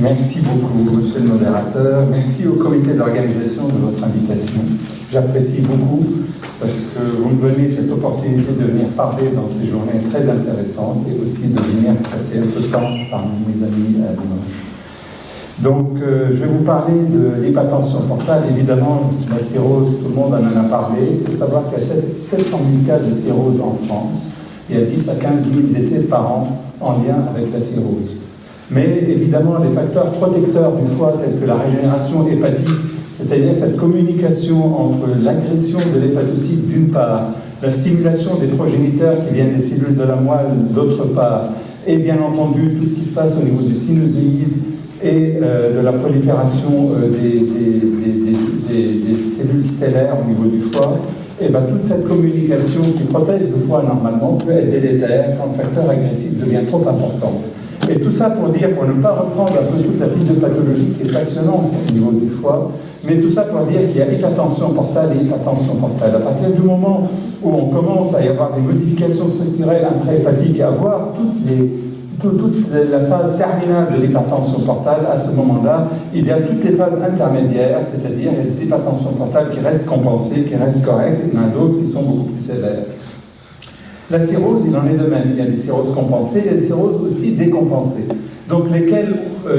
Merci beaucoup, monsieur le modérateur. Merci au comité d'organisation de votre invitation. J'apprécie beaucoup parce que vous me donnez cette opportunité de venir parler dans ces journées très intéressantes et aussi de venir passer un peu de temps parmi mes amis à Limoges. Donc, je vais vous parler de l'hypertension portale. Évidemment, la cirrhose, tout le monde en a parlé. Il faut savoir qu'il y a 700 000 cas de cirrhose en France. Il y a 10 à 15 000 décès par an en lien avec la cirrhose. Mais évidemment, les facteurs protecteurs du foie, tels que la régénération hépatique, c'est-à-dire cette communication entre l'agression de l'hépatocyte d'une part, la stimulation des progéniteurs qui viennent des cellules de la moelle d'autre part, et bien entendu tout ce qui se passe au niveau du sinusoïde et de la prolifération des cellules stellaires au niveau du foie, et bien toute cette communication qui protège le foie normalement peut être délétère quand le facteur agressif devient trop important. Et tout ça pour ne pas reprendre un peu toute la physiopathologie qui est passionnante au niveau du foie, mais tout ça pour dire qu'il y a hypertension portale et hypertension portale. À partir du moment où on commence à y avoir des modifications structurelles intrahépatiques et à voir toute la phase terminale de l'hypertension portale, à ce moment-là, il y a toutes les phases intermédiaires, c'est-à-dire il y a des hypertensions portales qui restent compensées, qui restent correctes, et il y en a d'autres qui sont beaucoup plus sévères. La cirrhose, il en est de même. Il y a des cirrhoses compensées, il y a des cirrhoses aussi décompensées. Donc, lesquelles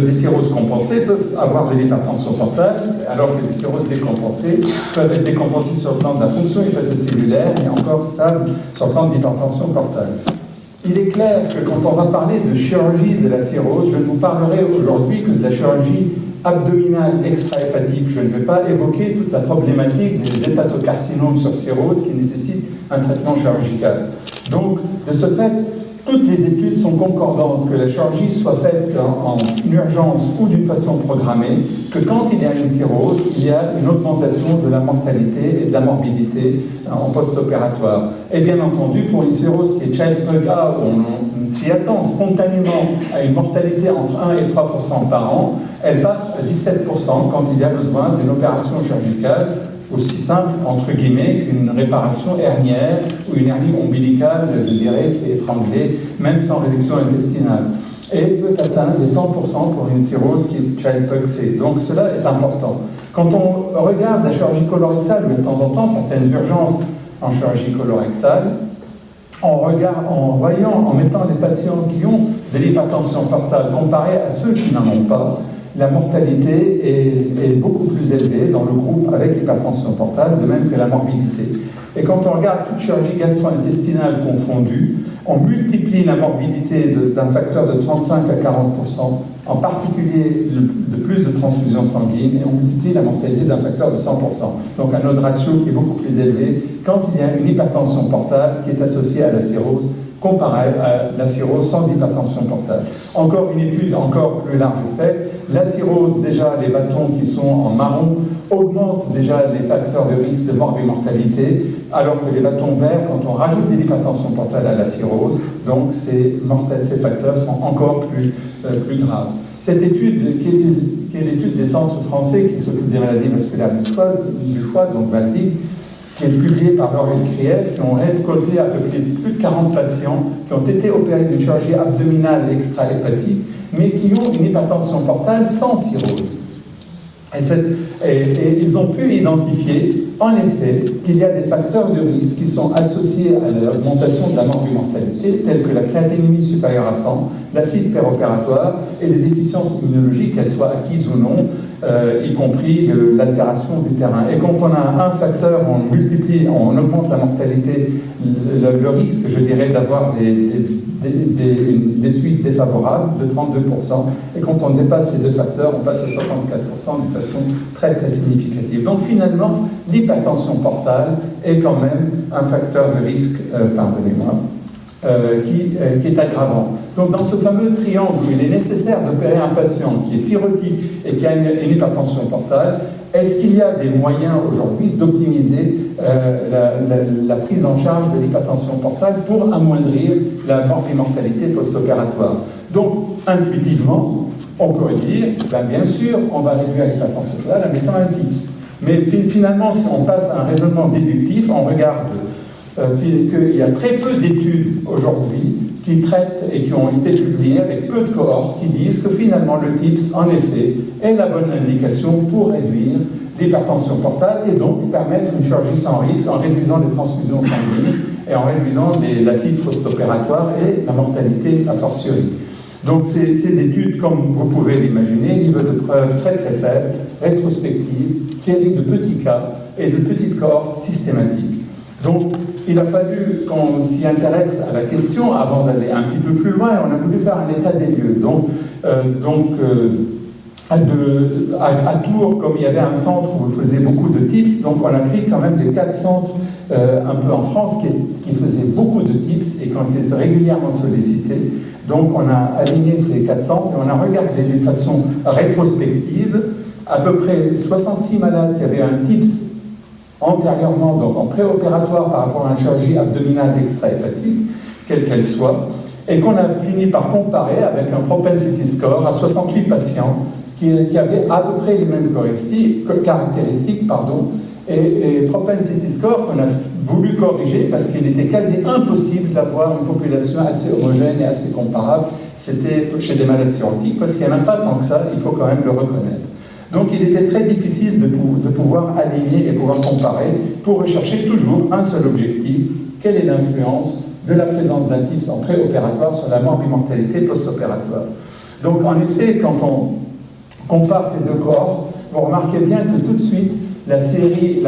des cirrhoses compensées peuvent avoir de l'hypertension portale, alors que des cirrhoses décompensées peuvent être décompensées sur le plan de la fonction hépatocellulaire et encore stables sur le plan de l'hypertension portale. Il est clair que quand on va parler de chirurgie de la cirrhose, je ne vous parlerai aujourd'hui que de la chirurgie abdominale extrahépatique. Je ne vais pas évoquer toute la problématique des hépatocarcinomes sur cirrhose qui nécessitent un traitement chirurgical. Donc, de ce fait, toutes les études sont concordantes que la chirurgie soit faite en urgence ou d'une façon programmée, que quand il y a une cirrhose, il y a une augmentation de la mortalité et de la morbidité en post-opératoire. Et bien entendu, pour une cirrhose qui est child-PEGA, où on s'y attend spontanément à une mortalité entre 1 et 3% par an, elle passe à 17% quand il y a besoin d'une opération chirurgicale aussi simple, entre guillemets, qu'une réparation hernière ou une hernie ombilicale, je dirais, qui est étranglée, même sans résection intestinale. Et peut atteindre les 100% pour une cirrhose qui est Child-Pugh. Donc cela est important. Quand on regarde la chirurgie colorectale, de temps en temps, certaines urgences en chirurgie colorectale, en mettant des patients qui ont de l'hypertension portale comparée à ceux qui n'en ont pas, la mortalité est beaucoup plus élevée dans le groupe avec l'hypertension portale, de même que la morbidité. Et quand on regarde toute chirurgie gastro-intestinale confondue, on multiplie la morbidité d'un facteur de 35 à 40%, en particulier de plus de transfusion sanguine, et on multiplie la mortalité d'un facteur de 100%. Donc un autre ratio qui est beaucoup plus élevé quand il y a une hypertension portale qui est associée à la cirrhose, comparé à la cirrhose sans hypertension portale. Encore une étude encore plus large spectre. La cirrhose, déjà, les bâtons qui sont en marron augmentent déjà les facteurs de risque de mortalité, alors que les bâtons verts, quand on rajoute de l'hypertension portale à la cirrhose, donc ces facteurs sont encore plus graves. Cette étude, qui est l'étude des centres français qui s'occupent des maladies vasculaires du foie, donc Valdic, qui est publié par Laurel Krief, qui ont récolté à peu près plus de 40 patients qui ont été opérés d'une chirurgie abdominale extrahépatique, mais qui ont une hypertension portale sans cirrhose. Et ils ont pu identifier, en effet, qu'il y a des facteurs de risque qui sont associés à l'augmentation de la mortalité, tels que la créatinémie supérieure à 100, l'acide péropératoire et les déficiences immunologiques, qu'elles soient acquises ou non, y compris l'altération du terrain. Et quand on a un facteur, on augmente la mortalité, le risque, je dirais, d'avoir des suites défavorables de 32%. Et quand on dépasse ces deux facteurs, on passe à 64% d'une façon très très significative. Donc finalement, l'hypertension portale est quand même un facteur de risque, pardonnez-moi, qui est aggravant. Donc dans ce fameux triangle où il est nécessaire d'opérer un patient qui est cirrhotique et qui a une hypertension portale, est-ce qu'il y a des moyens aujourd'hui d'optimiser la prise en charge de l'hypertension portale pour amoindrir la mortalité post-opératoire? Donc intuitivement, on pourrait dire, bien sûr, on va réduire l'hypertension portale en mettant un TIPS. Mais finalement, si on passe à un raisonnement déductif, on regarde qu'il y a très peu d'études aujourd'hui qui traitent et qui ont été publiés avec peu de cohortes qui disent que finalement le TIPS, en effet, est la bonne indication pour réduire l'hypertension portale et donc permettre une chirurgie sans risque en réduisant les transfusions sanguines et en réduisant l'acide post-opératoire et la mortalité a fortiori. Donc ces études, comme vous pouvez l'imaginer, niveau de preuve très très faible, rétrospective, série de petits cas et de petites cohortes systématiques. Donc il a fallu qu'on s'y intéresse à la question avant d'aller un petit peu plus loin et on a voulu faire un état des lieux. À Tours, comme il y avait un centre où on faisait beaucoup de TIPS, donc on a pris quand même les 4 centres un peu en France qui faisaient beaucoup de TIPS et qui ont été régulièrement sollicités. Donc on a aligné ces 4 centres et on a regardé d'une façon rétrospective à peu près 66 malades qui avaient un TIPS antérieurement, donc en préopératoire par rapport à une chirurgie abdominale extra-hépatique, quelle qu'elle soit, et qu'on a fini par comparer avec un propensity score à 68 patients qui avaient à peu près les mêmes caractéristiques, et propensity score qu'on a voulu corriger parce qu'il était quasi impossible d'avoir une population assez homogène et assez comparable. C'était chez des malades cirrhotiques parce qu'il n'y en a pas tant que ça, il faut quand même le reconnaître. Donc il était très difficile de pouvoir aligner et pouvoir comparer pour rechercher toujours un seul objectif, quelle est l'influence de la présence d'un TIPS en préopératoire sur la morbimortalité post-opératoire. Donc en effet, quand on compare ces deux cohortes, vous remarquez bien que tout de suite, la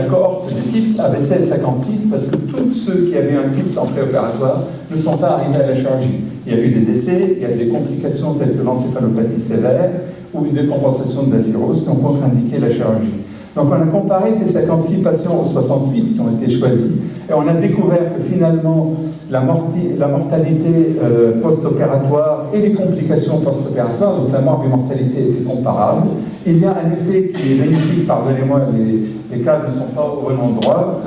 cohorte de TIPS avait 16,56 parce que tous ceux qui avaient un TIPS en préopératoire ne sont pas arrivés à la chirurgie. Il y a eu des décès, il y a eu des complications telles que l'encéphalopathie sévère ou une décompensation de la cirrhose qui ont contre-indiqué la chirurgie. Donc on a comparé ces 56 patients aux 68 qui ont été choisis et on a découvert que finalement la mortalité post-opératoire et les complications post-opératoires, donc la morbimortalité était comparable. Il y a un effet qui est bénéfique, pardonnez-moi, les cases ne sont pas au bon endroit,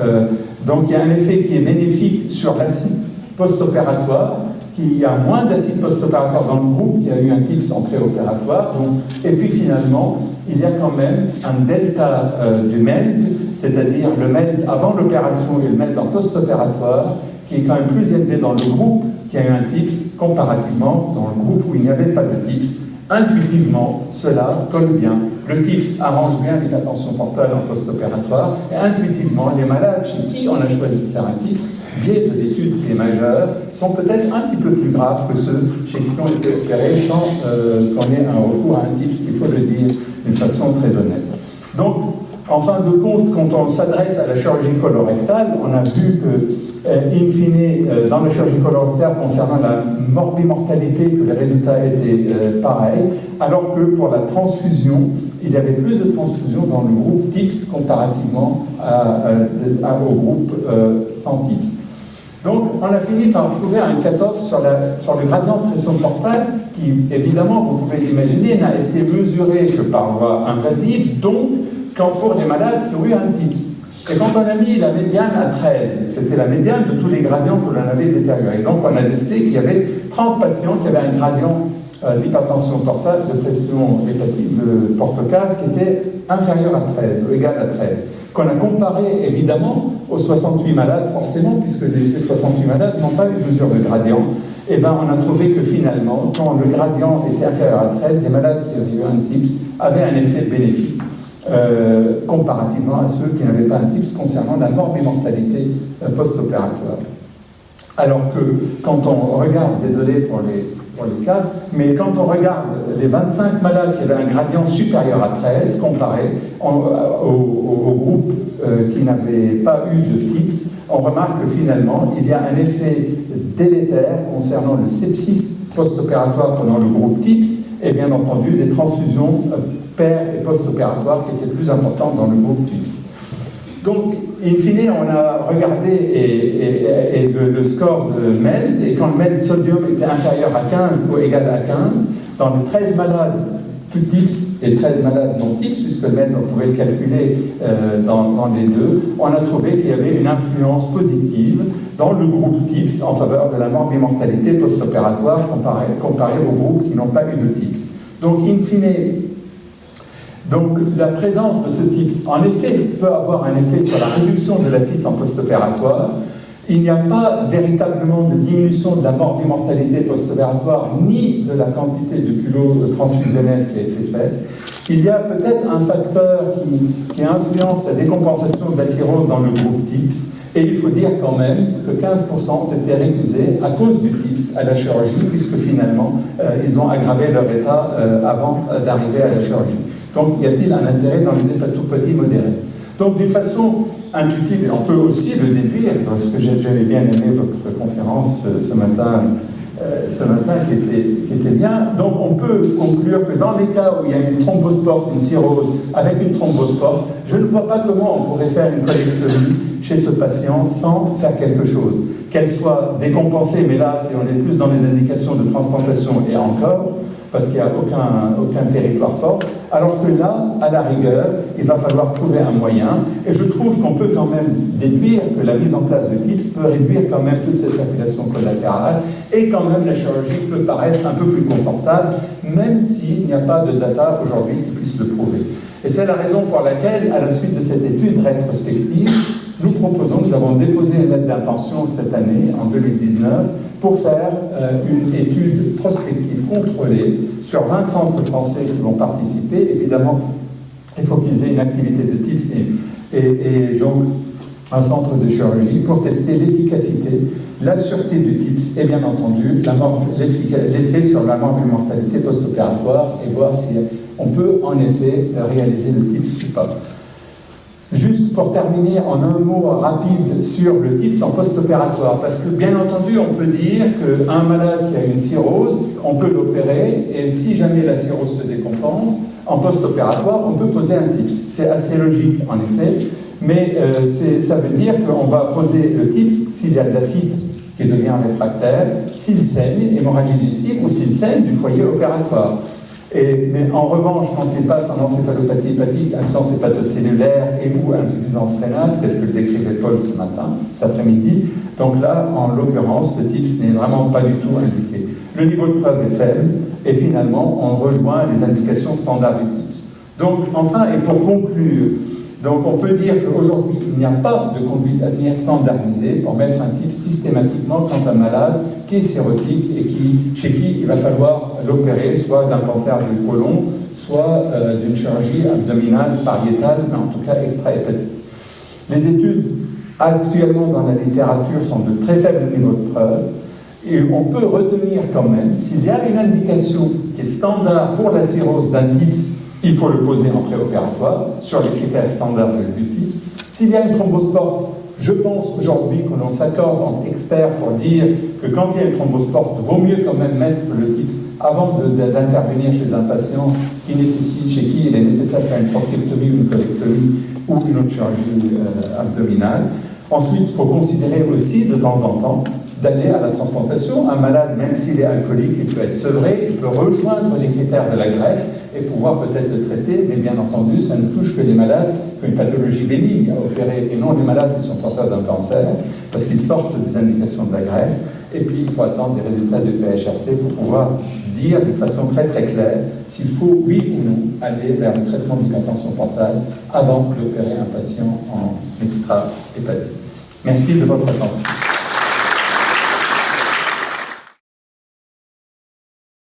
donc il y a un effet qui est bénéfique sur l'acide post-opératoire, qu'il y a moins d'acide post-opératoire dans le groupe qui a eu un TIPS en préopératoire, et puis finalement, il y a quand même un delta du MELD, c'est-à-dire le MELD avant l'opération et le MELD en post-opératoire, qui est quand même plus élevé dans le groupe qui a eu un TIPS comparativement dans le groupe où il n'y avait pas de TIPS. Intuitivement, cela colle bien. Le TIPS arrange bien l'hypertension portale en post-opératoire et intuitivement, les malades chez qui on a choisi de faire un TIPS, biais de l'étude qui est majeure, sont peut-être un petit peu plus graves que ceux chez qui on a été opérés sans qu'on ait un recours à un TIPS, il faut le dire d'une façon très honnête. Donc, en fin de compte, quand on s'adresse à la chirurgie colorectale, on a vu que, in fine, dans la chirurgie colorectale, concernant la morbimortalité, que les résultats étaient pareils, alors que pour la transfusion, il y avait plus de transfusion dans le groupe TIPS comparativement au groupe sans TIPS. Donc, on a fini par trouver un cut-off sur le gradient de pression portale qui, évidemment, vous pouvez l'imaginer, n'a été mesuré que par voie invasive, donc pour les malades qui ont eu un TIPS. Et quand on a mis la médiane à 13, c'était la médiane de tous les gradients que l'on avait détériorés. Donc on a décelé qu'il y avait 30 patients qui avaient un gradient d'hypertension portale, de pression hépatique de porte-cave qui était inférieur à 13, ou égal à 13. Qu'on a comparé évidemment aux 68 malades, forcément, puisque ces 68 malades n'ont pas eu de mesure de gradient. Et bien on a trouvé que finalement, quand le gradient était inférieur à 13, les malades qui avaient eu un TIPS avaient un effet bénéfique. Comparativement à ceux qui n'avaient pas un TIPS concernant la morbimortalité post-opératoire. Alors que quand on regarde, désolé pour les cas, mais quand on regarde les 25 malades qui avaient un gradient supérieur à 13, comparé au groupe qui n'avait pas eu de TIPS, on remarque que finalement, il y a un effet délétère concernant le sepsis post-opératoire pendant le groupe TIPS et bien entendu des transfusions et post-opératoire qui étaient plus importantes dans le groupe TIPS. Donc, in fine, on a regardé le score de MELD, et quand le MELD sodium était inférieur à 15 ou égal à 15, dans les 13 malades tout TIPS et 13 malades non TIPS, puisque le MELD, on pouvait le calculer dans les deux, on a trouvé qu'il y avait une influence positive dans le groupe TIPS en faveur de la morbimortalité post-opératoire comparé aux groupes qui n'ont pas eu de TIPS. Donc, in fine, la présence de ce TIPS, en effet, peut avoir un effet sur la réduction de l'acide en post-opératoire, Il n'y a pas véritablement de diminution de la mortalité post-opératoire ni de la quantité de culots transfusionnels qui a été faite. Il y a peut-être un facteur qui influence la décompensation de la cirrhose dans le groupe TIPS, et il faut dire quand même que 15% ont été récusés à cause du TIPS à la chirurgie, puisque finalement, ils ont aggravé leur état avant d'arriver à la chirurgie. Donc, y a-t-il un intérêt dans les hépatopathies modérées? Donc, d'une façon intuitive, et on peut aussi le déduire, parce que j'avais bien aimé votre conférence ce matin qui était bien. Donc, on peut conclure que dans les cas où il y a une thrombosport, une cirrhose avec une thrombosport, je ne vois pas comment on pourrait faire une colectomie chez ce patient sans faire quelque chose. Qu'elle soit décompensée, mais là, si on est plus dans les indications de transplantation et encore, parce qu'il n'y a aucun territoire porte, alors que là, à la rigueur, il va falloir trouver un moyen, et je trouve qu'on peut quand même déduire que la mise en place de TIPS peut réduire quand même toutes ces circulations collatérales, et quand même la chirurgie peut paraître un peu plus confortable, même s'il n'y a pas de data aujourd'hui qui puisse le prouver. Et c'est la raison pour laquelle, à la suite de cette étude rétrospective, nous avons déposé une lettre d'intention cette année, en 2019, pour faire une étude prospective contrôlée sur 20 centres français qui vont participer. Évidemment, il faut qu'ils aient une activité de TIPS et donc un centre de chirurgie pour tester l'efficacité, la sûreté du TIPS et bien entendu l'effet sur la mortalité post-opératoire et voir si on peut en effet réaliser le TIPS ou pas. Juste pour terminer en un mot rapide sur le TIPS en post-opératoire, parce que bien entendu on peut dire qu'un malade qui a une cirrhose, on peut l'opérer et si jamais la cirrhose se décompense, en post-opératoire on peut poser un TIPS. C'est assez logique en effet, mais ça veut dire qu'on va poser le TIPS s'il y a de l'acide qui devient réfractaire, s'il saigne, hémorragie du cible ou s'il saigne du foyer opératoire. Mais en revanche, quand il passe en encéphalopathie hépatique, insuffisance hépatocellulaire et ou insuffisance rénale, tel que le décrivait Paul ce matin, cet après-midi, donc là, en l'occurrence, le TIPS n'est vraiment pas du tout indiqué. Le niveau de preuve est faible, et finalement, on rejoint les indications standards du TIPS. Donc, enfin, et pour conclure, donc on peut dire qu'aujourd'hui, il n'y a pas de conduite à tenir standardisée pour mettre un TIPS systématiquement quand un malade qui est cirrhotique et chez qui il va falloir l'opérer, soit d'un cancer du côlon, soit d'une chirurgie abdominale pariétale, mais en tout cas extra-hépatique. Les études actuellement dans la littérature sont de très faibles niveaux de preuve, et on peut retenir quand même, s'il y a une indication qui est standard pour la cirrhose d'un TIPS, il faut le poser en préopératoire sur les critères standards du TIPS. S'il y a une thrombosport, je pense aujourd'hui que l'on s'accorde entre experts pour dire que quand il y a une thrombosport, vaut mieux quand même mettre le TIPS avant d'intervenir chez un patient chez qui il est nécessaire de faire une proctectomie ou une colectomie ou une autre chirurgie abdominale. Ensuite, il faut considérer aussi de temps en temps d'aller à la transplantation. Un malade, même s'il est alcoolique, il peut être sevré, il peut rejoindre les critères de la greffe et pouvoir peut-être le traiter, mais bien entendu, ça ne touche que les malades qui ont une pathologie bénigne à opérer et non les malades qui sont porteurs d'un cancer, parce qu'ils sortent des indications de la greffe. Et puis, il faut attendre des résultats de PHRC pour pouvoir dire de façon très très claire s'il faut, oui ou non, aller vers le traitement d'hypertension portale avant d'opérer un patient en extra-hépatique. Merci de votre attention.